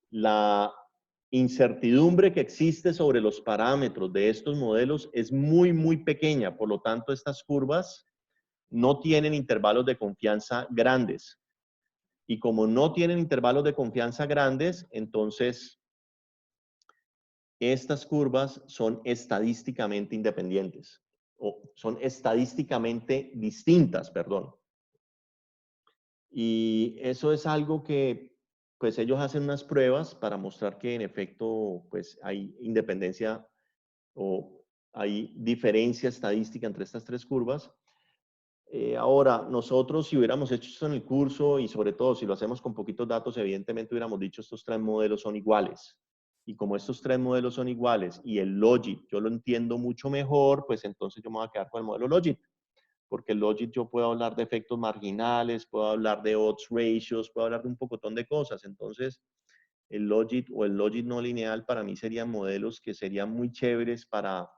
la incertidumbre que existe sobre los parámetros de estos modelos es muy, muy pequeña. Por lo tanto, estas curvas no tienen intervalos de confianza grandes. Y como no tienen intervalos de confianza grandes, entonces estas curvas son estadísticamente independientes. O son estadísticamente distintas, perdón. Y eso es algo que, pues ellos hacen unas pruebas para mostrar que en efecto, pues hay independencia o hay diferencia estadística entre estas tres curvas. Ahora, nosotros si hubiéramos hecho esto en el curso y sobre todo si lo hacemos con poquitos datos, evidentemente hubiéramos dicho estos tres modelos son iguales. Y como estos tres modelos son iguales y el Logit yo lo entiendo mucho mejor, pues entonces yo me voy a quedar con el modelo Logit. Porque el Logit yo puedo hablar de efectos marginales, puedo hablar de odds ratios, puedo hablar de un pocotón de cosas. Entonces, el Logit o el Logit no lineal para mí serían modelos que serían muy chéveres para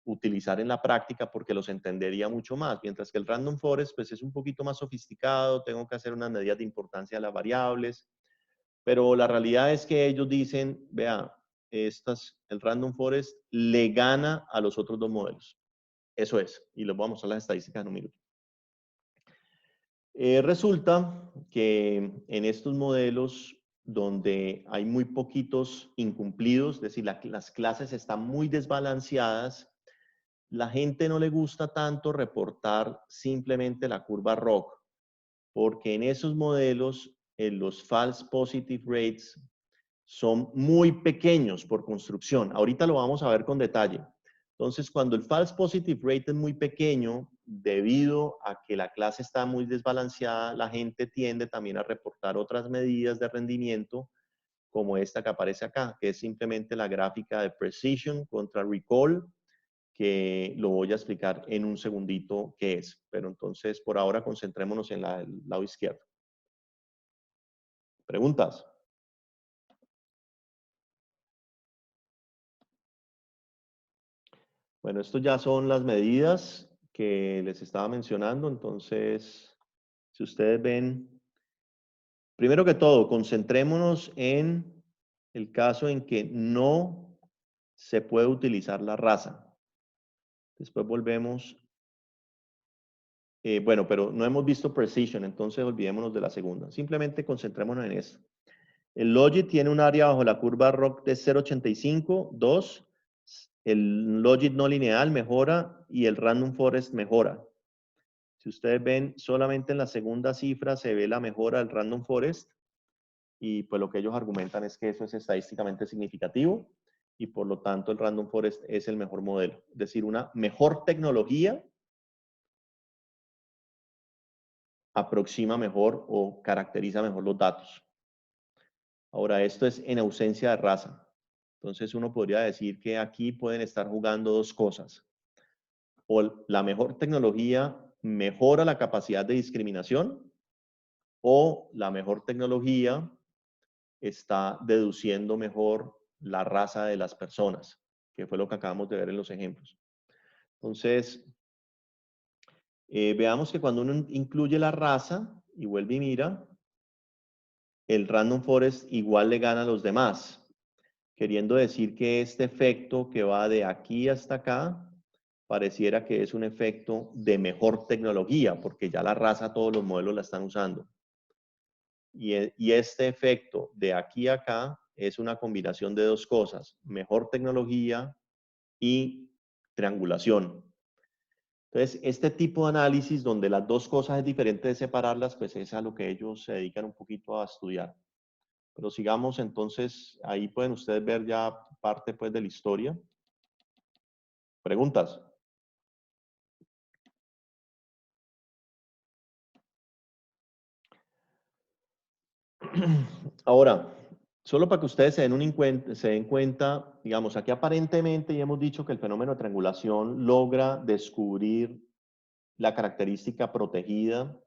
utilizar en la práctica porque los entendería mucho más, mientras que el Random Forest pues es un poquito más sofisticado, tengo que hacer unas medidas de importancia de las variables, pero la realidad es que ellos dicen, vea, el Random Forest le gana a los otros dos modelos. Eso es, y les voy a mostrar las estadísticas en un minuto. Resulta que en estos modelos donde hay muy poquitos incumplidos, es decir, las clases están muy desbalanceadas, la gente no le gusta tanto reportar simplemente la curva ROC, porque en esos modelos los false positive rates son muy pequeños por construcción. Ahorita lo vamos a ver con detalle. Entonces, cuando el false positive rate es muy pequeño, debido a que la clase está muy desbalanceada, la gente tiende también a reportar otras medidas de rendimiento, como esta que aparece acá, que es simplemente la gráfica de precision contra recall, que lo voy a explicar en un segundito qué es. Pero entonces, por ahora, concentrémonos en el lado izquierdo. ¿Preguntas? Bueno, esto ya son las medidas que les estaba mencionando. Entonces, si ustedes ven, primero que todo, concentrémonos en el caso en que no se puede utilizar la raza. Después volvemos. Bueno, pero no hemos visto precision, entonces olvidémonos de la segunda. Simplemente concentrémonos en esto. El Logit tiene un área bajo la curva ROC de 0.85, 2. El Logit no lineal mejora y el Random Forest mejora. Si ustedes ven, solamente en la segunda cifra se ve la mejora del Random Forest y pues lo que ellos argumentan es que eso es estadísticamente significativo y por lo tanto el Random Forest es el mejor modelo. Es decir, una mejor tecnología aproxima mejor o caracteriza mejor los datos. Ahora, esto es en ausencia de raza. Entonces uno podría decir que aquí pueden estar jugando dos cosas. O la mejor tecnología mejora la capacidad de discriminación o la mejor tecnología está deduciendo mejor la raza de las personas, que fue lo que acabamos de ver en los ejemplos. Entonces, veamos que cuando uno incluye la raza y vuelve y mira, el Random Forest igual le gana a los demás, queriendo decir que este efecto que va de aquí hasta acá pareciera que es un efecto de mejor tecnología, porque ya la raza todos los modelos la están usando. Y este efecto de aquí a acá es una combinación de dos cosas, mejor tecnología y triangulación. Entonces, este tipo de análisis donde las dos cosas es diferente de separarlas, pues es a lo que ellos se dedican un poquito a estudiar. Pero sigamos entonces, ahí pueden ustedes ver ya parte pues de la historia. ¿Preguntas? Ahora, solo para que ustedes se den cuenta, digamos, aquí aparentemente ya hemos dicho que el fenómeno de triangulación logra descubrir la característica protegida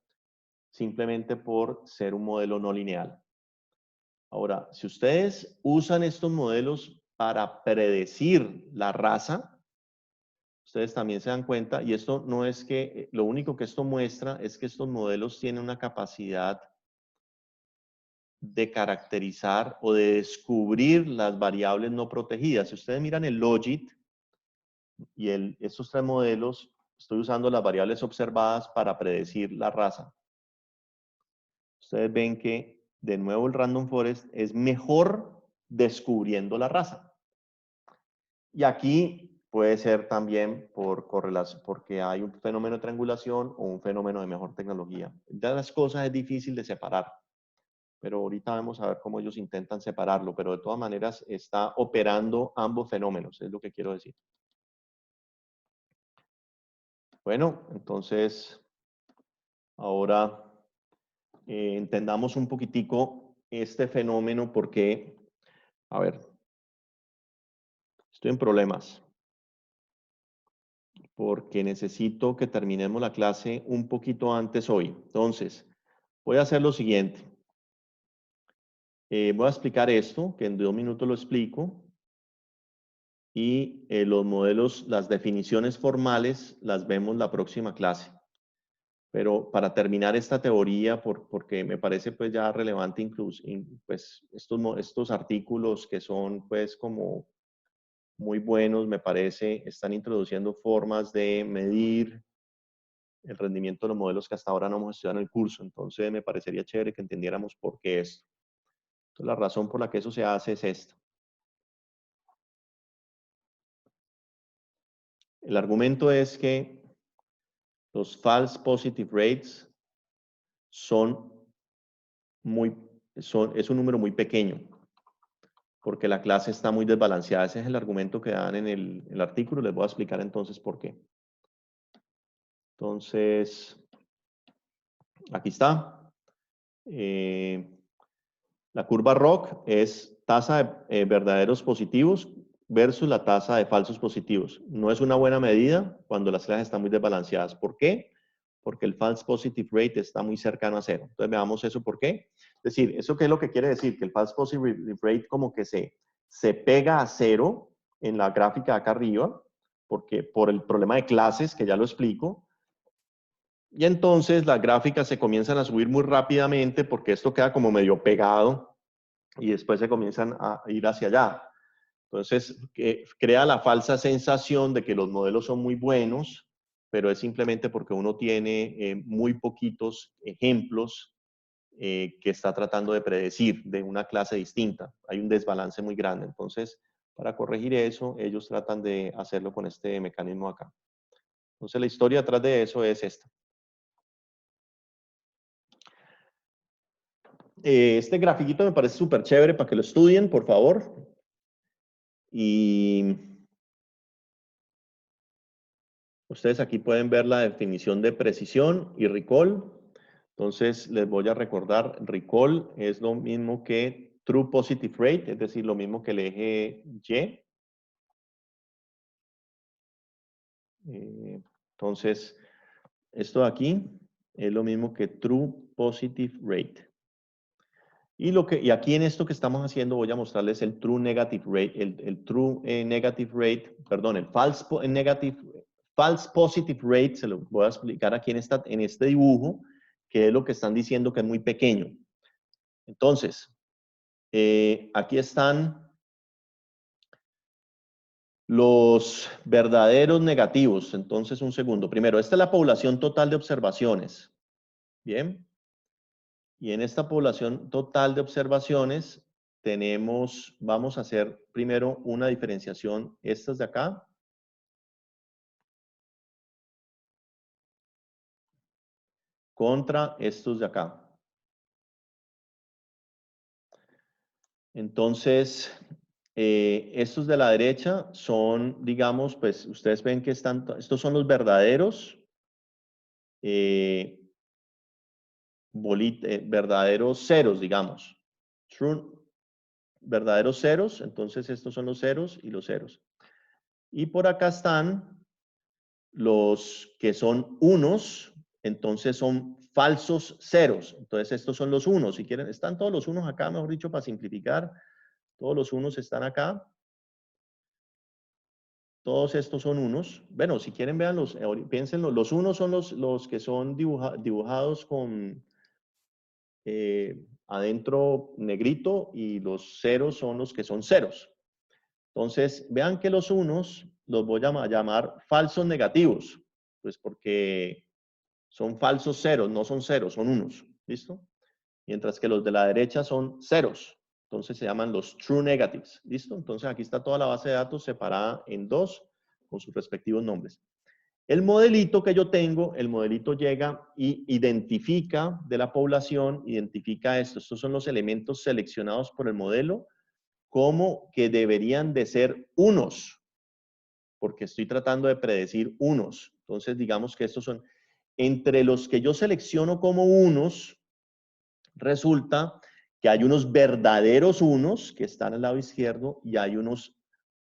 simplemente por ser un modelo no lineal. Ahora, si ustedes usan estos modelos para predecir la raza, ustedes también se dan cuenta, y esto no es que, lo único que esto muestra es que estos modelos tienen una capacidad de caracterizar o de descubrir las variables no protegidas. Si ustedes miran el logit y estos tres modelos, estoy usando las variables observadas para predecir la raza. Ustedes ven que, de nuevo, el Random Forest es mejor descubriendo la raza. Y aquí puede ser también por correlación, porque hay un fenómeno de triangulación o un fenómeno de mejor tecnología. De las cosas es difícil de separar, pero ahorita vamos a ver cómo ellos intentan separarlo, pero de todas maneras está operando ambos fenómenos, es lo que quiero decir. Bueno, entonces, ahora entendamos un poquitico este fenómeno porque, a ver, estoy en problemas porque necesito que terminemos la clase un poquito antes hoy. Entonces, voy a hacer lo siguiente. Voy a explicar esto, que en 2 minutos lo explico. Y los modelos, las definiciones formales, las vemos la próxima clase. Pero para terminar esta teoría, porque me parece pues ya relevante incluso, pues estos artículos que son pues como muy buenos, me parece, están introduciendo formas de medir el rendimiento de los modelos que hasta ahora no hemos estudiado en el curso. Entonces me parecería chévere que entendiéramos por qué esto. Entonces la razón por la que eso se hace es esta. El argumento es que los false positive rates es un número muy pequeño, porque la clase está muy desbalanceada. Ese es el argumento que dan en el artículo. Les voy a explicar entonces por qué. Entonces, aquí está. La curva ROC es tasa de verdaderos positivos versus la tasa de falsos positivos. No es una buena medida cuando las clases están muy desbalanceadas. ¿Por qué? Porque el false positive rate está muy cercano a cero. Entonces veamos eso por qué. Es decir, ¿eso qué es lo que quiere decir? Que el false positive rate como que se pega a cero en la gráfica de acá arriba, porque por el problema de clases, que ya lo explico. Y entonces las gráficas se comienzan a subir muy rápidamente porque esto queda como medio pegado y después se comienzan a ir hacia allá. Entonces, crea la falsa sensación de que los modelos son muy buenos, pero es simplemente porque uno tiene muy poquitos ejemplos que está tratando de predecir de una clase distinta. Hay un desbalance muy grande. Entonces, para corregir eso, ellos tratan de hacerlo con este mecanismo acá. Entonces, la historia detrás de eso es esta. Este grafiquito me parece súper chévere para que lo estudien, por favor. Y ustedes aquí pueden ver la definición de precisión y recall. Entonces, les voy a recordar, recall es lo mismo que true positive rate, es decir, lo mismo que el eje Y. Entonces, esto de aquí es lo mismo que true positive rate. Y aquí en esto que estamos haciendo voy a mostrarles el true negative rate, el true negative rate, perdón, el false positive rate, se lo voy a explicar aquí en este dibujo, que es lo que están diciendo que es muy pequeño. Entonces, aquí están los verdaderos negativos. Entonces, un segundo. Primero, esta es la población total de observaciones. Bien. Y en esta población total de observaciones vamos a hacer primero una diferenciación, estas de acá, contra estos de acá. Entonces, estos de la derecha son, digamos, pues ustedes ven que estos son los verdaderos, verdaderos ceros, digamos. Verdaderos ceros, entonces estos son los ceros y los ceros. Y por acá están los que son unos, entonces son falsos ceros. Entonces estos son los unos. Si quieren, están todos los unos acá, mejor dicho, para simplificar. Todos los unos están acá. Todos estos son unos. Bueno, si quieren, veanlos, piénsenlo. Los unos son los que son dibujados con adentro negrito y los ceros son los que son ceros. Entonces, vean que los unos los voy a llamar falsos negativos, pues porque son falsos ceros, no son ceros, son unos, ¿listo? Mientras que los de la derecha son ceros, entonces se llaman los true negatives, ¿listo? Entonces aquí está toda la base de datos separada en dos con sus respectivos nombres. El modelito que yo tengo, el modelito llega y identifica de la población, identifica esto. Estos son los elementos seleccionados por el modelo como que deberían de ser unos, porque estoy tratando de predecir unos. Entonces, digamos que estos son, entre los que yo selecciono como unos, resulta que hay unos verdaderos unos que están al lado izquierdo y hay unos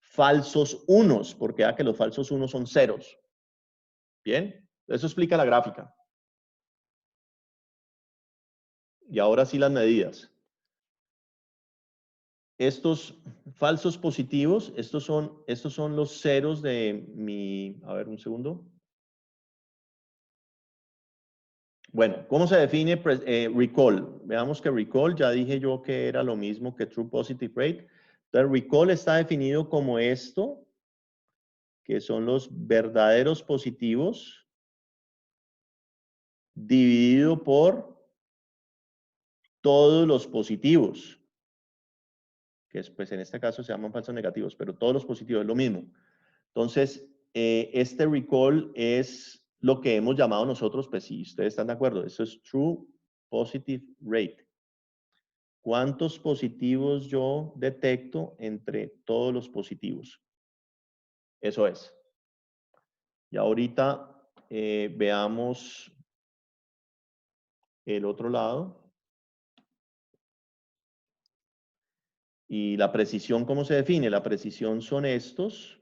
falsos unos, porque ya que los falsos unos son ceros. Bien, eso explica la gráfica. Y ahora sí las medidas. Estos falsos positivos, estos son los ceros de mi, a ver un segundo. Bueno, ¿cómo se define recall? Veamos que recall, ya dije yo que era lo mismo que true positive rate. Entonces, recall está definido como esto, que son los verdaderos positivos, dividido por todos los positivos, que es, pues en este caso se llaman falsos negativos, pero todos los positivos es lo mismo. Entonces, este recall es lo que hemos llamado nosotros, pues si ustedes están de acuerdo, eso es true positive rate. ¿Cuántos positivos yo detecto entre todos los positivos? Eso es. Y ahorita veamos el otro lado. Y la precisión, ¿cómo se define? La precisión son estos.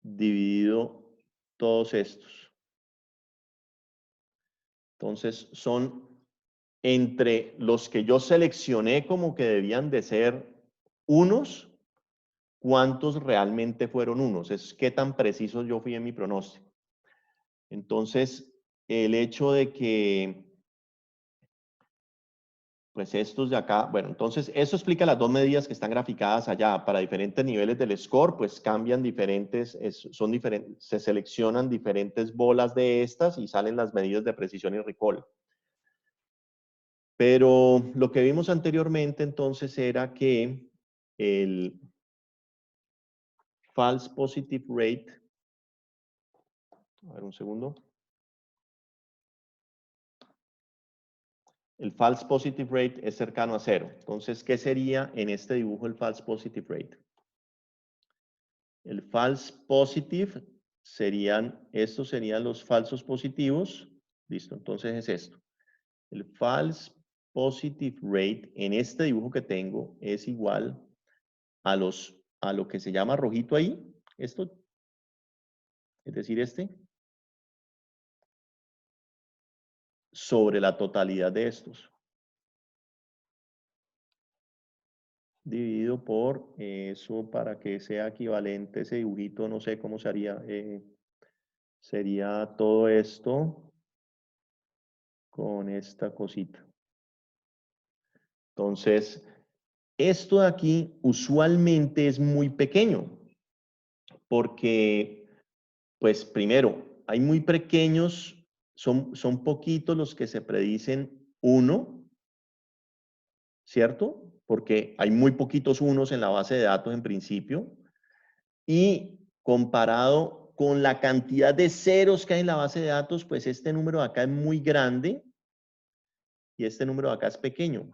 Dividido todos estos. Entonces, son entre los que yo seleccioné como que debían de ser unos, ¿cuántos realmente fueron unos? Es qué tan preciso yo fui en mi pronóstico. Entonces, el hecho de que, pues estos de acá, bueno, entonces eso explica las dos medidas que están graficadas allá. Para diferentes niveles del score, pues cambian diferentes, son diferentes, se seleccionan diferentes bolas de estas y salen las medidas de precisión y recall. Pero lo que vimos anteriormente entonces era que el false positive rate, a ver un segundo. El false positive rate es cercano a cero. Entonces, ¿qué sería en este dibujo el false positive rate? El false positive estos serían los falsos positivos. Listo, entonces es esto. El false positive rate en este dibujo que tengo es igual a lo que se llama rojito ahí. Esto, es decir, este, sobre la totalidad de estos. Dividido por eso para que sea equivalente ese dibujito, no sé cómo se haría. Sería todo esto con esta cosita. Entonces, esto de aquí usualmente es muy pequeño porque, pues primero, hay muy pequeños, son poquitos los que se predicen 1, ¿cierto? Porque hay muy poquitos unos en la base de datos en principio. Y comparado con la cantidad de ceros que hay en la base de datos, pues este número de acá es muy grande y este número de acá es pequeño.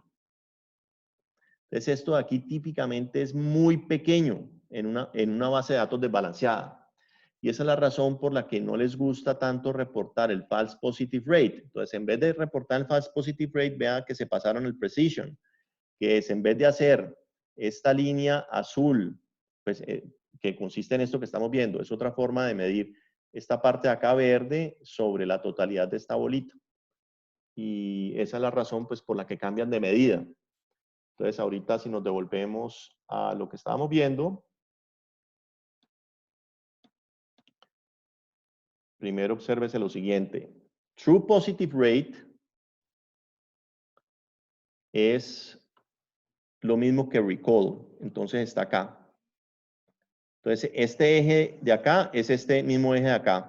Entonces esto de aquí típicamente es muy pequeño en una base de datos desbalanceada. Y esa es la razón por la que no les gusta tanto reportar el false positive rate. Entonces, en vez de reportar el false positive rate, vea que se pasaron el precision, que es en vez de hacer esta línea azul, pues que consiste en esto que estamos viendo, es otra forma de medir esta parte de acá verde sobre la totalidad de esta bolita. Y esa es la razón pues por la que cambian de medida. Entonces ahorita si nos devolvemos a lo que estábamos viendo, primero obsérvese lo siguiente. True positive rate es lo mismo que recall, entonces está acá. Entonces, este eje de acá es este mismo eje de acá.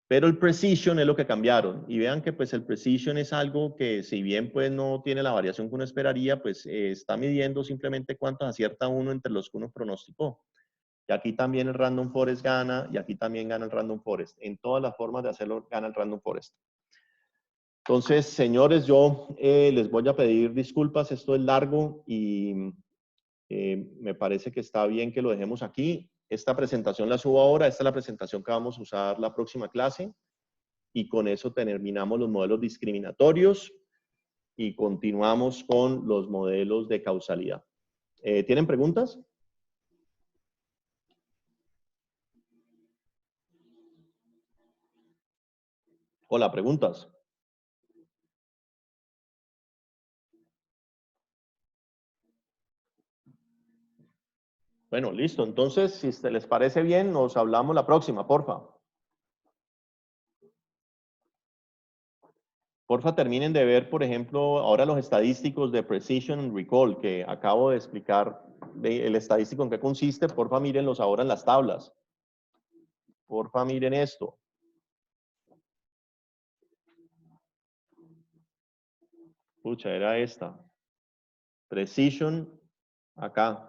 Pero el precision es lo que cambiaron. Y vean que pues el precision es algo que si bien pues no tiene la variación que uno esperaría, pues está midiendo simplemente cuántos acierta uno entre los que uno pronosticó. Y aquí también el Random Forest gana, y aquí también gana el Random Forest. En todas las formas de hacerlo gana el Random Forest. Entonces, señores, yo les voy a pedir disculpas, esto es largo y me parece que está bien que lo dejemos aquí. Esta presentación la subo ahora, esta es la presentación que vamos a usar la próxima clase y con eso terminamos los modelos discriminatorios y continuamos con los modelos de causalidad. ¿Tienen preguntas? Hola, preguntas. Bueno, listo. Entonces, si les parece bien, nos hablamos la próxima, porfa. Porfa, terminen de ver, por ejemplo, ahora los estadísticos de Precision and Recall, que acabo de explicar el estadístico en qué consiste. Porfa, mírenlos ahora en las tablas. Porfa, miren esto. Pucha, era esta. Precision, acá.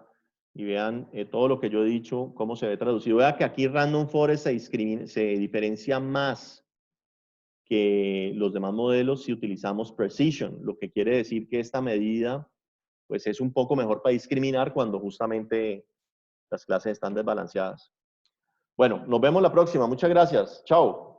Y vean todo lo que yo he dicho, cómo se ve traducido. Vean que aquí Random Forest se diferencia más que los demás modelos si utilizamos Precision, lo que quiere decir que esta medida pues es un poco mejor para discriminar cuando justamente las clases están desbalanceadas. Bueno, nos vemos la próxima. Muchas gracias. Chao.